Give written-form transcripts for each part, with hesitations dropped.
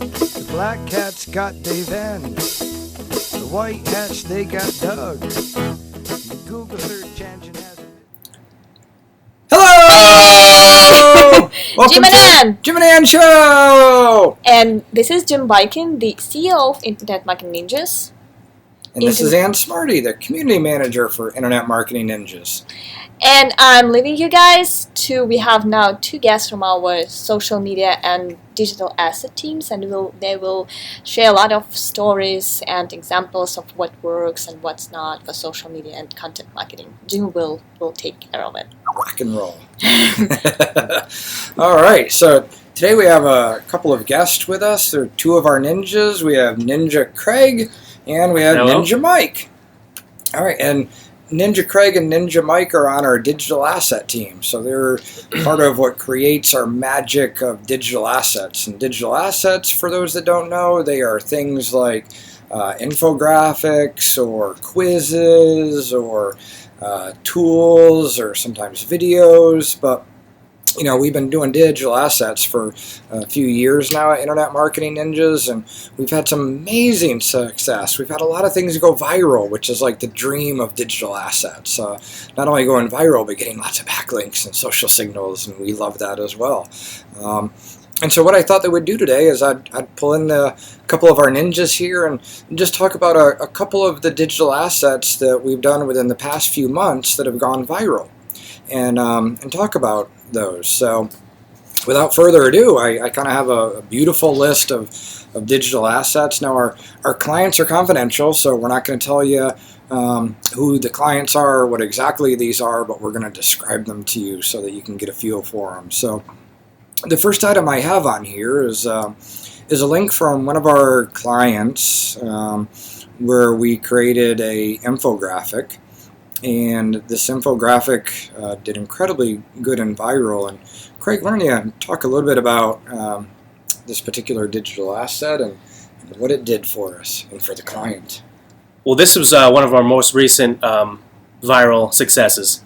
The black cats got Dave N. The white hats, they got Doug. The Google search engine has it. Hello! Welcome Jim and Ann! to Jim and Ann Show! And this is Jim Bikin, the CEO of Internet Marketing Ninjas. And this is Ann Smarty, the Community Manager for Internet Marketing Ninjas. And I'm leaving you guys we have now two guests from our social media and digital asset teams, and they will share a lot of stories and examples of what works and what's not for social media and content marketing. Jim will take care of it. Rock and roll. All right, so today we have a couple of guests with us. They're two of our ninjas. We have Ninja Craig and we have Hello. Ninja Mike. All right, and Ninja Craig and Ninja Mike are on our digital asset team. So they're part of what creates our magic of digital assets. And digital assets, for those that don't know, they are things like infographics or quizzes or tools or sometimes videos. But you know, we've been doing digital assets for a few years now at Internet Marketing Ninjas, and we've had some amazing success. We've had a lot of things go viral, which is like the dream of digital assets. Not only going viral, but getting lots of backlinks and social signals, and we love that as well. And so what I thought that we'd do today is I'd pull in a couple of our ninjas here and just talk about a couple of the digital assets that we've done within the past few months that have gone viral, and talk about those. So without further ado, I kind of have a beautiful list of digital assets. Now our clients are confidential, so we're not going to tell you who the clients are or what exactly these are, but we're going to describe them to you so that you can get a feel for them. So the first item I have on here is a link from one of our clients where we created a infographic. And this infographic did incredibly good and viral. And Craig, why don't you talk a little bit about this particular digital asset and what it did for us and for the client? Well, this was one of our most recent viral successes.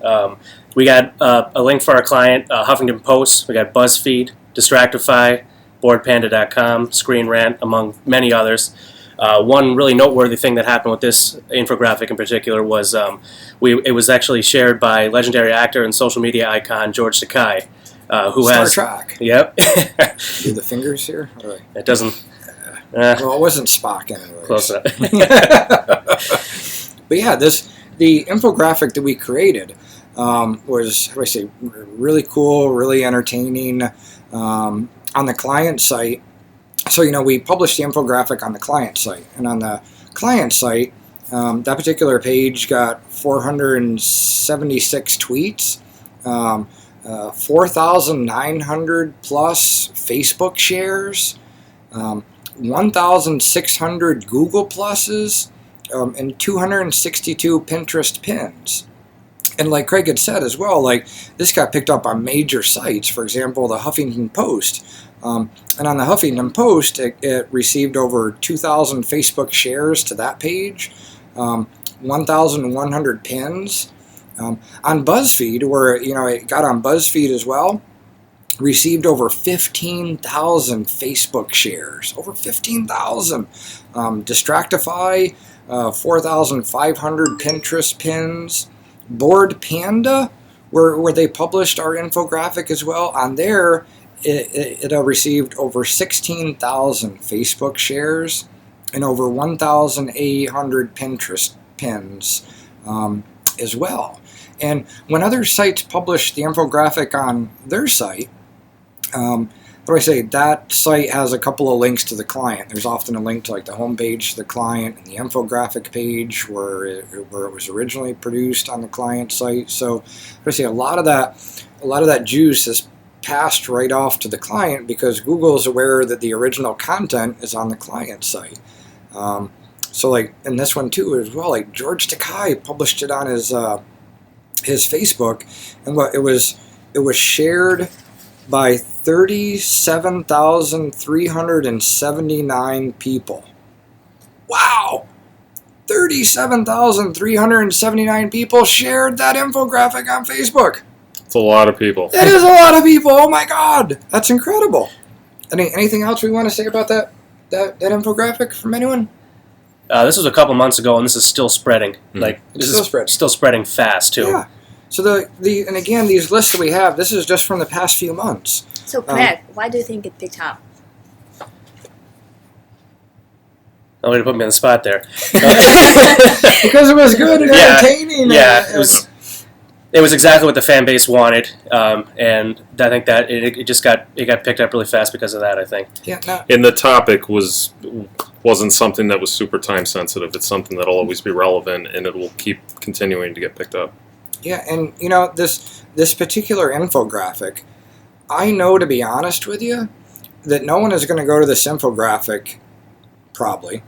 We got a link for our client, Huffington Post. We got BuzzFeed, Distractify, BoardPanda.com, Screen Rant, among many others. One really noteworthy thing that happened with this infographic in particular was it was actually shared by legendary actor and social media icon George Takei, who Star Trek. Yep. Do the fingers here? Right. It doesn't. Well, it wasn't Spock anyway. Close enough. But yeah, the infographic that we created was, how do I say, really cool, really entertaining on the client site. So, you know, we published the infographic on the client site, and on the client site, that particular page got 476 tweets, 4,900 plus Facebook shares, 1,600 Google pluses, and 262 Pinterest pins. And like Craig had said as well, like this got picked up on major sites, for example, the Huffington Post. And on the Huffington Post, it received over 2,000 Facebook shares to that page, 1,100 pins. On BuzzFeed, where you know it got on BuzzFeed as well, received over 15,000 Facebook shares, over 15,000. Distractify, 4,500 Pinterest pins. Board Panda, where they published our infographic as well, on there. It received over 16,000 Facebook shares and over 1,800 Pinterest pins as well. And when other sites publish the infographic on their site, what do I say? That site has a couple of links to the client. There's often a link to like the homepage to the client and the infographic page where it was originally produced on the client site. So what do I say? A lot of that juice is passed right off to the client because Google is aware that the original content is on the client site. So like in this one too as well, like George Takei published it on his Facebook, and it was shared by 37,379 people. Wow! 37,379 people shared that infographic on Facebook. It's a lot of people. That is a lot of people. Oh my God, that's incredible. Anything else we want to say about that that infographic from anyone? This was a couple months ago, and this is still spreading. Like It's still spreading. still spreading fast too. Yeah. So and again, these lists that we have, this is just from the past few months. So, Craig, why do you think it picked up? No way to put me on the spot there. Because it was good and entertaining. Yeah, it was exactly what the fan base wanted, and I think that it got picked up really fast because of that. I think. Yeah. No. And the topic wasn't something that was super time sensitive. It's something that'll always be relevant, and it will keep continuing to get picked up. Yeah, and you know this particular infographic, I know, to be honest with you, that no one is going to go to this infographic probably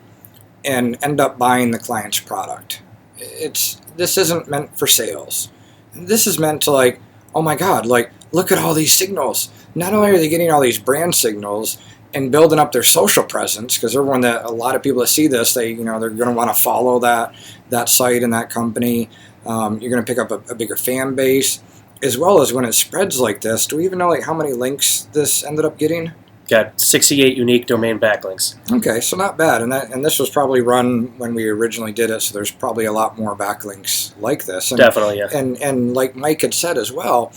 and end up buying the client's product. This isn't meant for sales. This is meant to, like, oh my God, like, look at all these signals. Not only are they getting all these brand signals and building up their social presence, because a lot of people that see this, they're going to want to follow that site and that company. You're going to pick up a bigger fan base, as well as when it spreads like this. Do we even know, like, how many links this ended up getting? Got 68 unique domain backlinks. Okay, so not bad, and this was probably run when we originally did it, so there's probably a lot more backlinks like this. And, Definitely, yeah. And like Mike had said as well,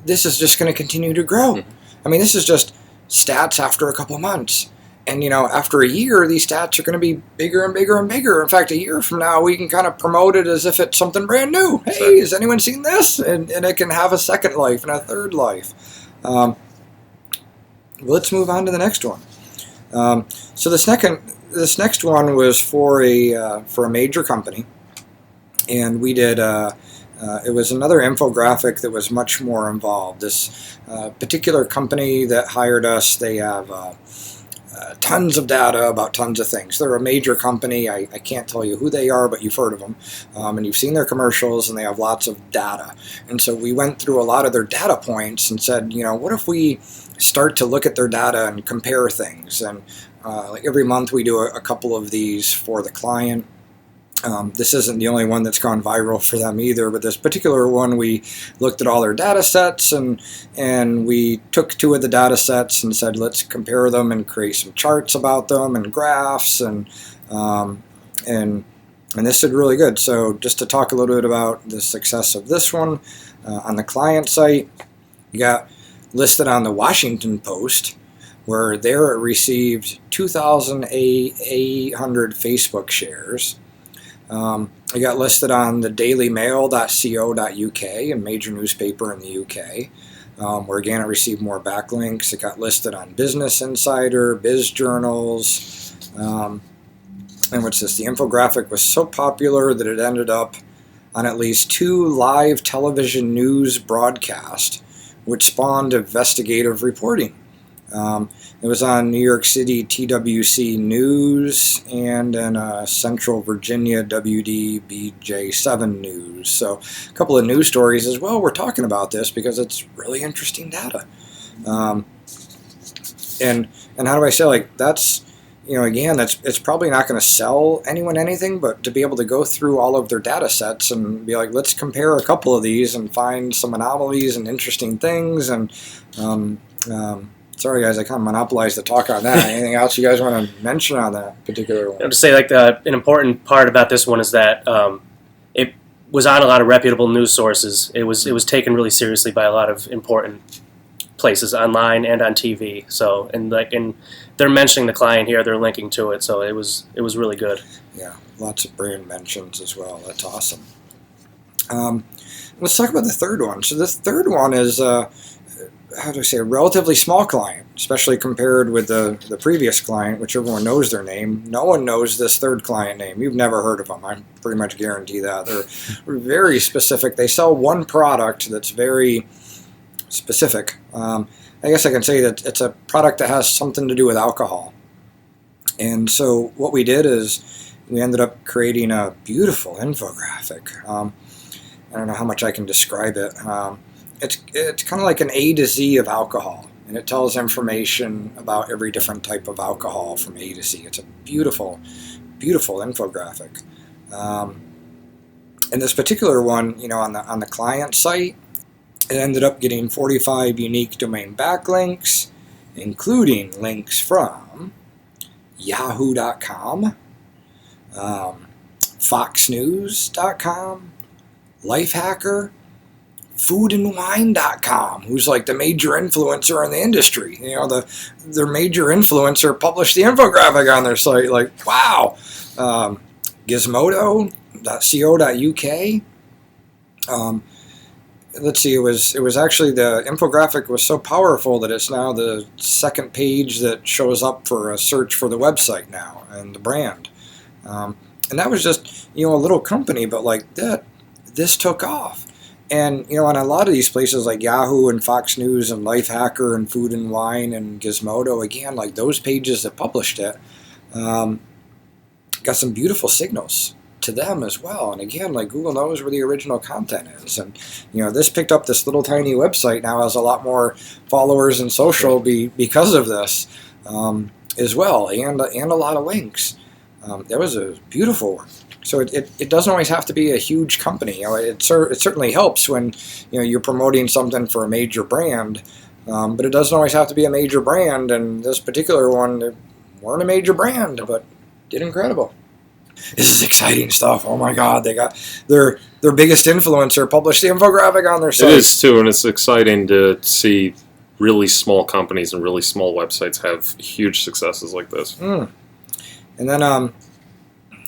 this is just going to continue to grow. Mm-hmm. I mean, this is just stats after a couple months, and after a year, these stats are going to be bigger and bigger and bigger. In fact, a year from now, we can kind of promote it as if it's something brand new. Hey, has anyone seen this? And it can have a second life and a third life. Let's move on to the next one. So this next one was for a major company, and we did. It was another infographic that was much more involved. This particular company that hired us, they have tons of data about tons of things. They're a major company. I can't tell you who they are, but you've heard of them, and you've seen their commercials, and they have lots of data. And so we went through a lot of their data points and said, what if we start to look at their data and compare things? And like every month we do a couple of these for the client. This isn't the only one that's gone viral for them either, but this particular one, we looked at all their data sets and we took two of the data sets and said, let's compare them and create some charts about them and graphs, and this did really good. So just to talk a little bit about the success of this one, on the client site, you got listed on the Washington Post, where there it received 2,800 Facebook shares. It got listed on the dailymail.co.uk, a major newspaper in the UK, where again it received more backlinks. It got listed on Business Insider, Biz Journals, and what's this? The infographic was so popular that it ended up on at least 2 live television news broadcasts, which spawned investigative reporting. It was on New York City TWC News and in Central Virginia WDBJ7 News. So a couple of news stories as well. We're talking about this because it's really interesting data. And how do I say, like, that's, again, it's probably not going to sell anyone anything, but to be able to go through all of their data sets and be like, let's compare a couple of these and find some anomalies and interesting things. And sorry guys, I kind of monopolized the talk on that. Anything else you guys want to mention on that particular one? To say, like, an important part about this one is that it was on a lot of reputable news sources. It was taken really seriously by a lot of important places online and on TV. So and they're mentioning the client here, they're linking to it. So it was really good. Yeah, lots of brand mentions as well. That's awesome. Let's talk about the third one. So this third one is how do I say, a relatively small client, especially compared with the previous client, which everyone knows their name. No one knows this third client name. You've never heard of them. I pretty much guarantee that. They're very specific. They sell one product that's very specific. I guess I can say that it's a product that has something to do with alcohol. And so what we did is we ended up creating a beautiful infographic. I don't know how much I can describe it. It's kind of like an A to Z of alcohol, and it tells information about every different type of alcohol from A to Z. It's a beautiful, beautiful infographic. And this particular one, on the client site, it ended up getting 45 unique domain backlinks, including links from Yahoo.com, FoxNews.com, Lifehacker, foodandwine.com, who's like the major influencer in the industry. You know, their major influencer published the infographic on their site. Like, wow. Gizmodo.co.uk. Let's see, it was actually, the infographic was so powerful that it's now the second page that shows up for a search for the website now and the brand. And that was just, you know, a little company, but like that, this took off. And, you know, on a lot of these places like Yahoo and Fox News and Lifehacker and Food and Wine and Gizmodo, again, like those pages that published it, got some beautiful signals to them as well. And again, like Google knows where the original content is. And, you know, this picked up this little tiny website now has a lot more followers in social because of this as well, and a lot of links. That was a beautiful one. So it doesn't always have to be a huge company. You know, it certainly helps when, you know, you're promoting something for a major brand, but it doesn't always have to be a major brand. And this particular one, they weren't a major brand, but did incredible. This is exciting stuff. Oh my God, they got their biggest influencer published the infographic on their site. It is too, and it's exciting to see really small companies and really small websites have huge successes like this. And then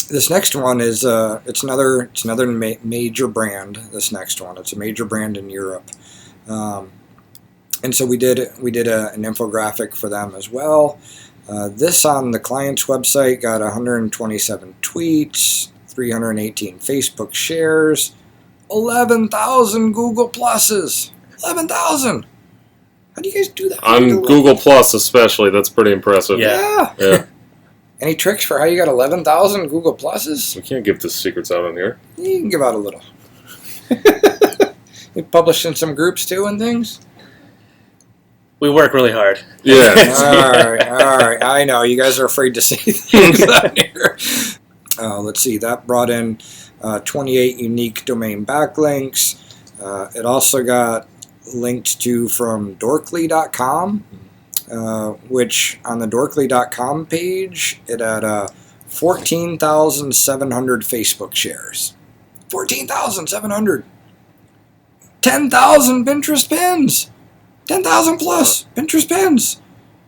this next one is it's another major brand. This next one, it's a major brand in Europe, and so we did an infographic for them as well. This on the client's website got 127 tweets, 318 Facebook shares, 11,000 Google Pluses. 11,000. How do you guys do that? On Google Plus especially, that's pretty impressive. Yeah. Any tricks for how you got 11,000 Google Pluses? We can't give the secrets out on here. You can give out a little. You published in some groups too and things? We work really hard. Yeah. All right. I know. You guys are afraid to say things on here. Let's see. That brought in 28 unique domain backlinks. It also got linked to from Dorkly.com, which on the Dorkly.com page, it had 14,700 Facebook shares. 14,700. 10,000 Pinterest pins. 10,000 plus Pinterest pins.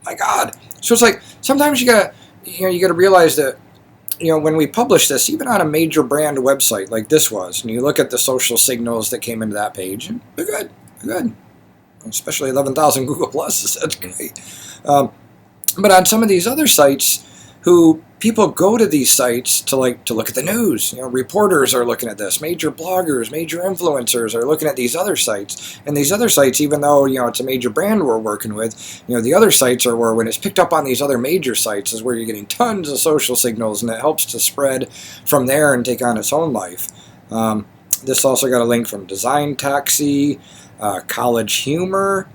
My God. So it's like sometimes you gotta realize that, you know, when we publish this, even on a major brand website like this was, and you look at the social signals that came into that page, and they're good. They're good. Especially 11,000 Google Pluses. That's great. But on some of these other sites, who people go to these sites to look at the news. You know, reporters are looking at this. Major bloggers, major influencers are looking at these other sites. And these other sites, even though, you know, it's a major brand we're working with, you know, the other sites are where when it's picked up on these other major sites is where you're getting tons of social signals, and it helps to spread from there and take on its own life. This also got a link from Design Taxi, College Humor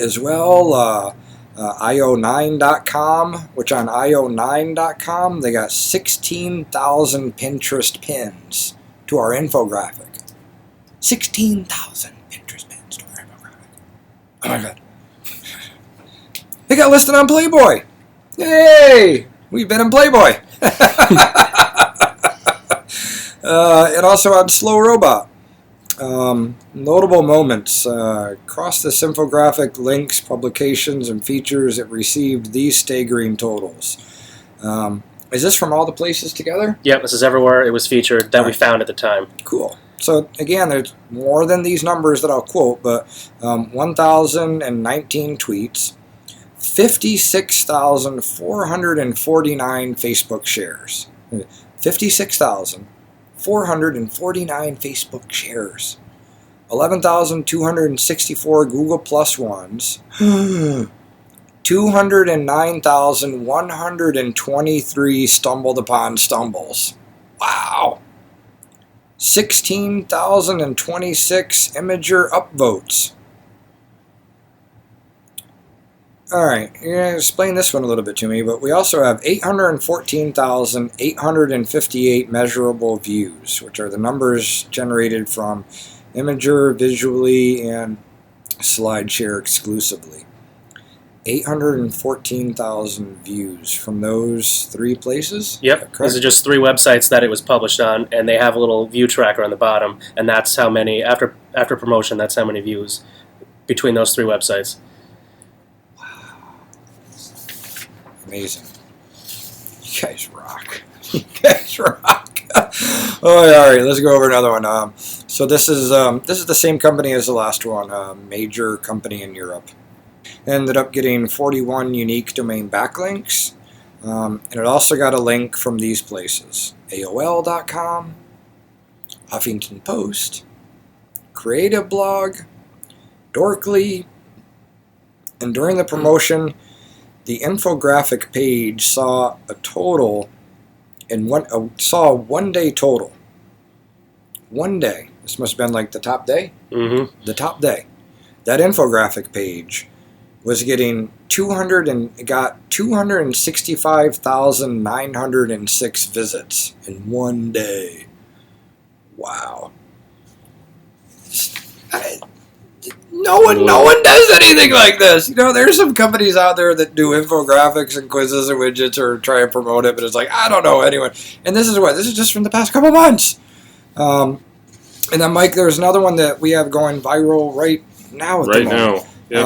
as well, io9.com, which on io9.com they got 16,000 Pinterest pins to our infographic. 16,000 Pinterest pins to our infographic. Oh my God. They got listed on Playboy. Yay! We've been in Playboy. And also on Slow Robot. Notable moments. Across this infographic, links, publications, and features, it received these staggering totals. Is this from all the places together? Yep, this is everywhere it was featured that we found at the time. Cool. So again, there's more than these numbers that I'll quote, but 1,019 tweets, 56,449 Facebook shares. 56,449 Facebook shares. 11,264 Google Plus ones. 209,123 stumbled upon stumbles. Wow. 16,026 Imager upvotes. All right, you're going to explain this one a little bit to me, but we also have 814,858 measurable views, which are the numbers generated from Imager, Visually, and SlideShare exclusively. 814,000 views from those 3 places? Yep, these are just 3 websites that it was published on, and they have a little view tracker on the bottom, and that's how many, after promotion, that's how many views between those 3 websites. Amazing. You guys rock. You guys rock. All right, let's go over another one. So this is the same company as the last one, a major company in Europe. Ended up getting 41 unique domain backlinks, and it also got a link from these places: AOL.com, Huffington Post, Creative Blog, Dorkly, and during the promotion, the Infographic page saw a total saw a 1 day total. 1 day. This must have been like the top day. Mm-hmm. The top day. That Infographic page was getting 265,906 visits in 1 day. Wow. No one does anything like this. You know, there's some companies out there that do infographics and quizzes and widgets or try and promote it, but it's like, I don't know anyone. And this is just from the past couple months. And then, Mike, there's another one that we have going viral right now. Right now. Yep.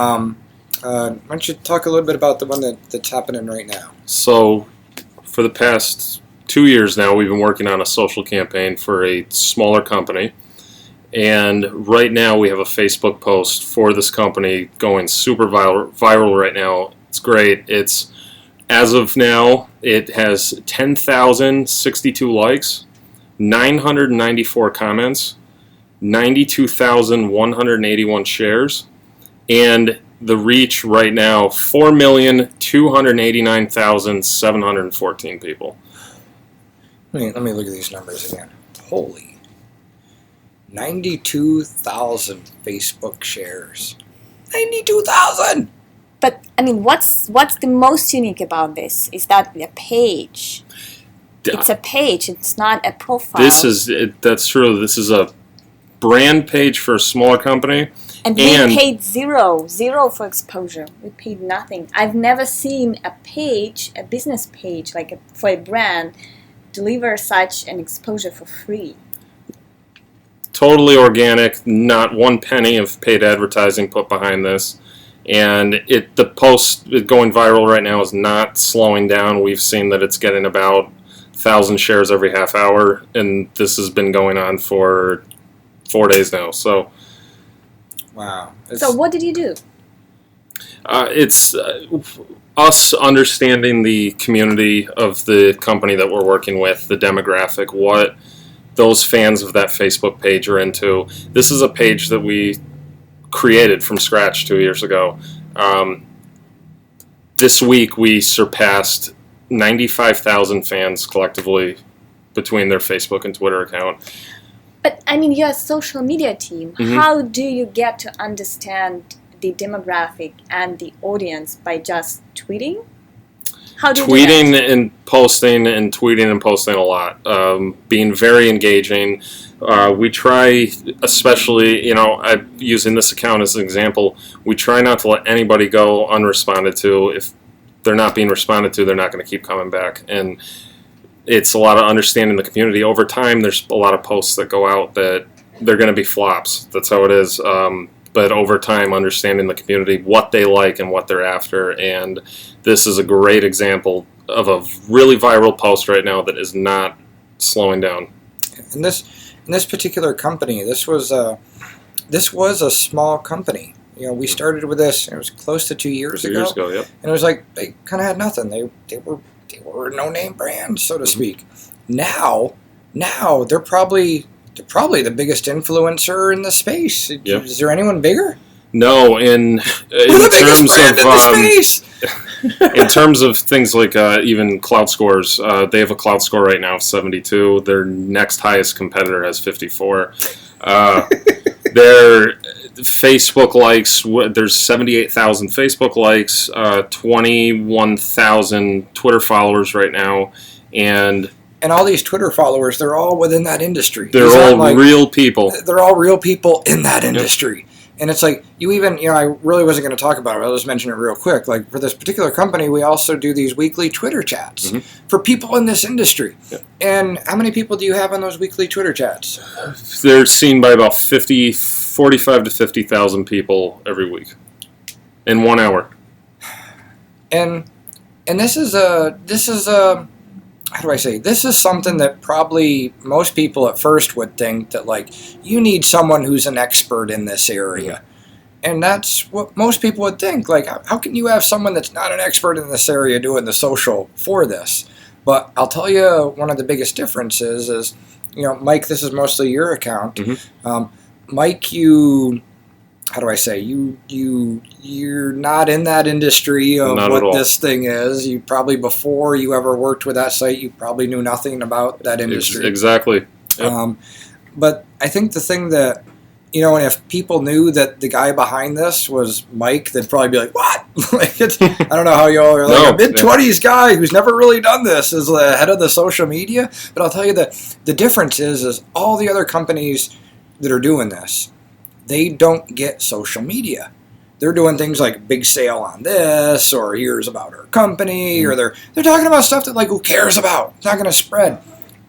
Why don't you talk a little bit about the one that's happening right now? So, for the past 2 years now, we've been working on a social campaign for a smaller company. And right now, we have a Facebook post for this company going super viral right now. It's great. As of now, it has 10,062 likes, 994 comments, 92,181 shares, and the reach right now, 4,289,714 people. Let me look at these numbers again. Holy. 92,000 Facebook shares. 92,000! But I mean, what's the most unique about this? Is that a page? It's a page. It's not a profile. That's true. This is a brand page for a smaller company. And we paid zero for exposure. We paid nothing. I've never seen a business page, for a brand, deliver such an exposure for free. Totally organic, not 1 penny of paid advertising put behind this. And the post going viral right now is not slowing down. We've seen that it's getting about 1,000 shares every half hour, and this has been going on for 4 days now. So, wow. So what did you do? It's us understanding the community of the company that we're working with, the demographic, what those fans of that Facebook page are into. This is a page that we created from scratch 2 years ago. This week we surpassed 95,000 fans collectively between their Facebook and Twitter account. But I mean, you're a social media team. Mm-hmm. How do you get to understand the demographic and the audience by just tweeting? How do you tweeting do that? and posting and tweeting and posting a lot, being very engaging. We try, especially, I'm using this account as an example, we try not to let anybody go unresponded to. If they're not being responded to, they're not going to keep coming back. And it's a lot of understanding the community. Over time, there's a lot of posts that go out that they're going to be flops. That's how it is. But over time, understanding the community, what they like and what they're after. And this is a great example of a really viral post right now that is not slowing down. In this particular company, this was a small company. We started with this. It was close to 2 years ago. 2 years ago, yep. And it was like they kind of had nothing. They were a no-name brand, so to speak. Now they're probably the biggest influencer in the space. Yep. Is there anyone bigger? No, in terms of things like even cloud scores, they have a cloud score right now of 72. Their next highest competitor has 54. Their Facebook likes, there's 78,000 Facebook likes, 21,000 Twitter followers right now, and all these Twitter followers, they're all within that industry. They're all real people. They're all real people in that industry. Yep. And it's like, you even, I really wasn't going to talk about it. I'll just mention it real quick. Like, for this particular company, we also do these weekly Twitter chats for people in this industry. Yeah. And how many people do you have on those weekly Twitter chats? They're seen by about 45 to 50,000 people every week in 1 hour. And this is how do I say? This is something that probably most people at first would think that, like, you need someone who's an expert in this area. And that's what most people would think. Like, how can you have someone that's not an expert in this area doing the social for this? But I'll tell you, one of the biggest differences is, Mike, this is mostly your account. Mike, how do I say, you're not in that industry of Not what this thing is. You probably, before you ever worked with that site, you probably knew nothing about that industry. Exactly. Yep. But I think the thing that, and if people knew that the guy behind this was Mike, they'd probably be like, what? Like, I don't know how y'all are like, a mid-20s guy who's never really done this is the head of the social media. But I'll tell you that the difference is all the other companies that are doing this, they don't get social media. They're doing things like big sale on this, or here's about our company, or they're talking about stuff that, like, who cares about? It's not going to spread.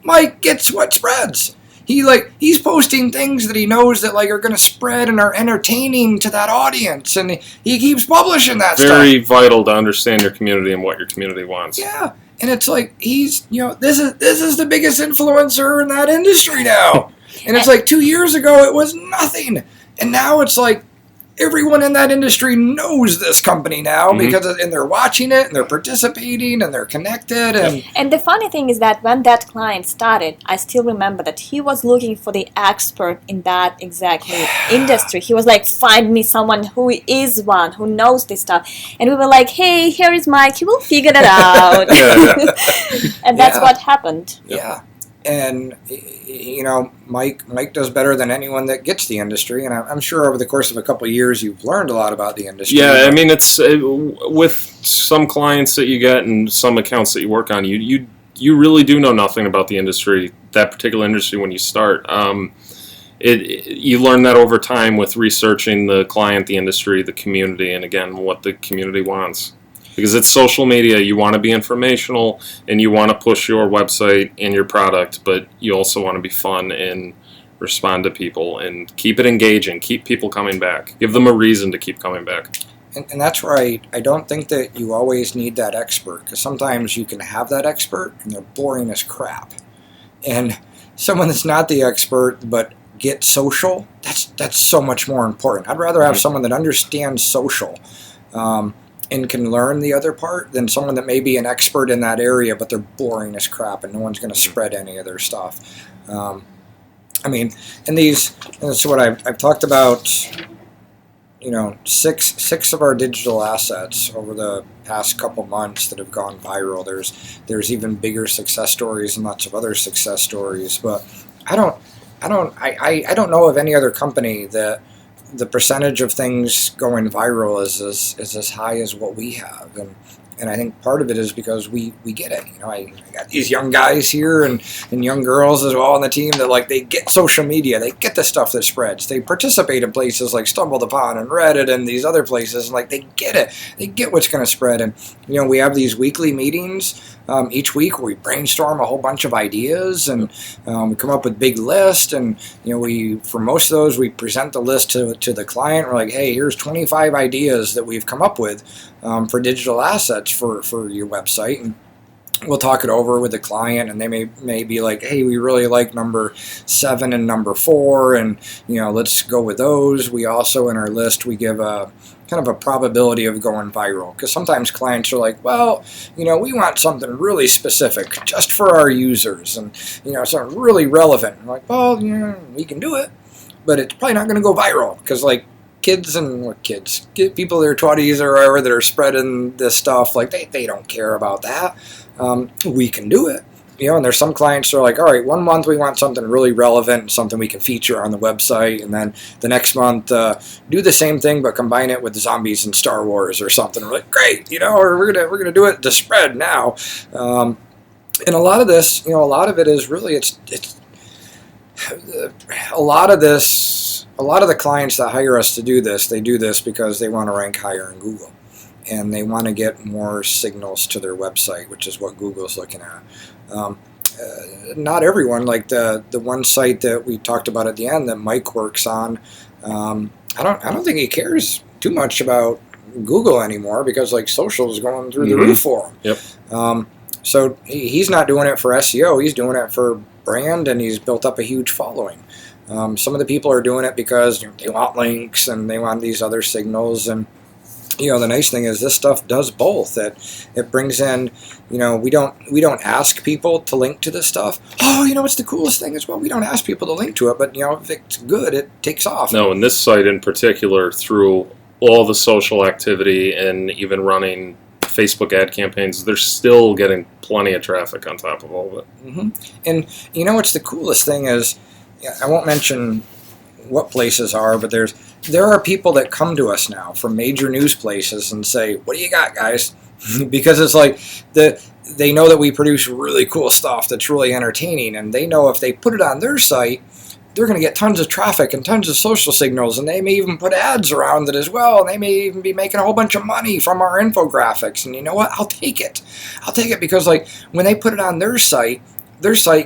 Mike gets what spreads. He's posting things that he knows that, like, are going to spread and are entertaining to that audience, and he keeps publishing that stuff. Very vital to understand your community and what your community wants. Yeah, and it's like he's, this is the biggest influencer in that industry now, and it's like 2 years ago it was nothing. And now it's like everyone in that industry knows this company now because and they're watching it and they're participating and they're connected. And the funny thing is that when that client started, I still remember that he was looking for the expert in that exactly industry. He was like, find me someone who is one, who knows this stuff. And we were like, hey, here is Mike. He will figure that out. And that's what happened. Yeah. And, Mike does better than anyone that gets the industry. And I'm sure over the course of a couple of years, you've learned a lot about the industry. Yeah, I mean, it's with some clients that you get and some accounts that you work on, you really do know nothing about the industry, that particular industry when you start. You learn that over time with researching the client, the industry, the community, and again, what the community wants. Because it's social media, you want to be informational and you want to push your website and your product, but you also want to be fun and respond to people and keep it engaging, keep people coming back, give them a reason to keep coming back. And that's right. I don't think that you always need that expert, because sometimes you can have that expert and they're boring as crap. And someone that's not the expert but get social, that's so much more important. I'd rather have someone that understands social and can learn the other part than someone that may be an expert in that area, but they're boring as crap and no one's going to spread any of their stuff. I mean, and that's what I've talked about, six of our digital assets over the past couple months that have gone viral. There's even bigger success stories and lots of other success stories, but I don't know of any other company that the percentage of things going viral is as high as what we have, and I think part of it is because we get it. I got these young guys here and young girls as well on the team that, like, they get social media, they get the stuff that spreads, they participate in places like Stumbled Upon and Reddit and these other places, and, like, they get it, they get what's going to spread. And we have these weekly meetings each week where we brainstorm a whole bunch of ideas, and we come up with big lists, and for most of those we present the list to the client. We're like, hey, here's 25 ideas that we've come up with for digital assets for your website, and we'll talk it over with the client, and they may be like, hey, we really like number 7 and number 4, and let's go with those. We also, in our list, we give a kind of a probability of going viral, because sometimes clients are like, well, we want something really specific just for our users, and something really relevant. I'm like, well, we can do it, but it's probably not going to go viral, because, like, people in their 20s or whatever that are spreading this stuff, like, they don't care about that. We can do it. And there's some clients that are like, all right, 1 month we want something really relevant, something we can feature on the website, and then the next month do the same thing but combine it with zombies and Star Wars or something. We're like, great, or we're gonna do it to spread now. And a lot of this, a lot of it is really it's a lot of the clients that hire us to do this, they do this because they want to rank higher in Google, and they want to get more signals to their website, which is what Google's looking at. Not everyone, like the one site that we talked about at the end that Mike works on. I don't think he cares too much about Google anymore, because like social is going through the roof for him. Yep. So he's not doing it for SEO. He's doing it for brand, and he's built up a huge following. Some of the people are doing it because they want links and they want these other signals. And the nice thing is this stuff does both. It brings in, we don't ask people to link to this stuff. Oh, what's the coolest thing as well? We don't ask people to link to it, but if it's good, it takes off. No, and this site in particular, through all the social activity and even running Facebook ad campaigns, they're still getting plenty of traffic on top of all of it. Mm-hmm. And what's the coolest thing is, I won't mention what places are, but there are people that come to us now from major news places and say, "What do you got, guys?" Because it's like they know that we produce really cool stuff that's really entertaining, and they know if they put it on their site, they're going to get tons of traffic and tons of social signals, and they may even put ads around it as well, and they may even be making a whole bunch of money from our infographics. And you know what? I'll take it. Because like when they put it on their site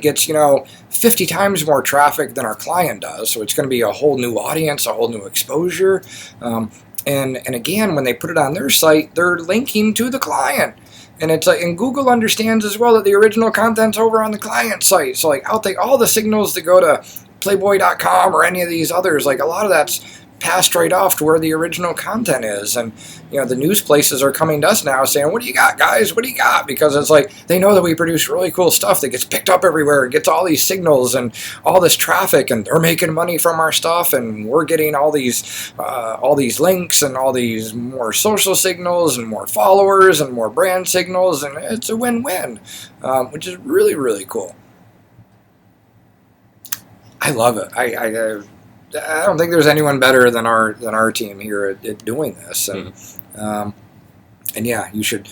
gets 50 times more traffic than our client does, so it's going to be a whole new audience, a whole new exposure. And again, when they put it on their site, they're linking to the client. And it's like, and Google understands as well that the original content's over on the client site. So like, I'll take all the signals that go to Playboy.com or any of these others. Like a lot of that's passed right off to where the original content is. And the news places are coming to us now saying, "What do you got, guys? What do you got?" Because it's like they know that we produce really cool stuff that gets picked up everywhere. It gets all these signals and all this traffic, and they're making money from our stuff, and we're getting all these links and all these more social signals and more followers and more brand signals, and it's a win-win, which is really, really cool. I love it. I don't think there's anyone better than our team here at doing this. And yeah, you should.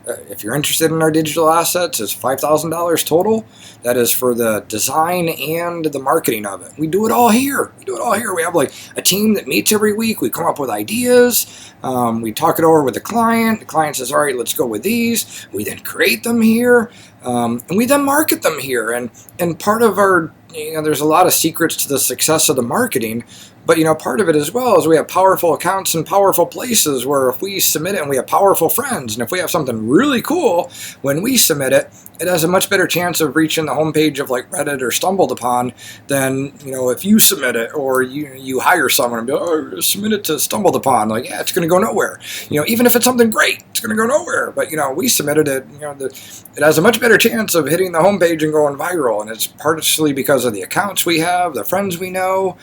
If you're interested in our digital assets, it's $5,000 total. That is for the design and the marketing of it. We do it all here. We have like a team that meets every week. We come up with ideas. We talk it over with the client. The client says, "All right, let's go with these." We then create them here, and we then market them here. And part of our, there's a lot of secrets to the success of the marketing. But part of it as well is we have powerful accounts in powerful places where if we submit it, and we have powerful friends, and if we have something really cool, when we submit it, it has a much better chance of reaching the homepage of like Reddit or Stumbled Upon than if you submit it or you hire someone and be like, "Oh, submit it to Stumbled Upon." Like, yeah, it's going to go nowhere. Even if it's something great, it's going to go nowhere. But we submitted it. It has a much better chance of hitting the homepage and going viral, and it's partially because of the accounts we have, the friends we know.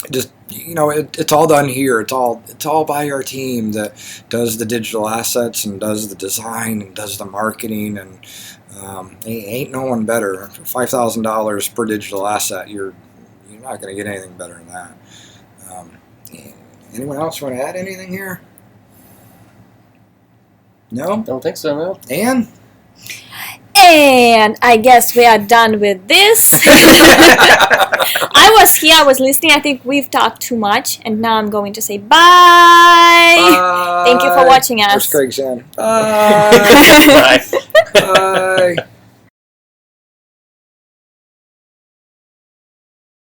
It's all done here. It's all by our team that does the digital assets and does the design and does the marketing, and ain't no one better. For $5,000 per digital asset, you're not going to get anything better than that. Anyone else want to add anything here? No? Don't think so, no. Ann? And I guess we are done with this. I was listening. I think we've talked too much, and now I'm going to say bye. Bye. Thank you for watching us. Where's Craig's Ann? Bye. Bye. Bye.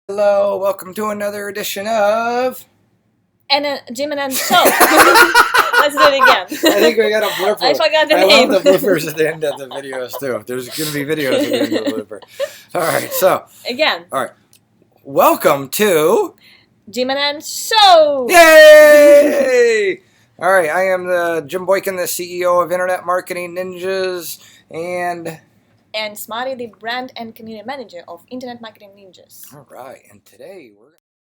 Hello, welcome to another edition of... And Jim and Show. Let's do it again. I think we got a blooper. I forgot the I name. love the bloopers at the end of the videos too. There's going to be videos at the end of the blooper. All right, so Again. all right, welcome to Jim and Show. Yay! All right, I am Jim Boykin, the CEO of Internet Marketing Ninjas, and Smarty, the brand and community manager of Internet Marketing Ninjas. all right, and today we're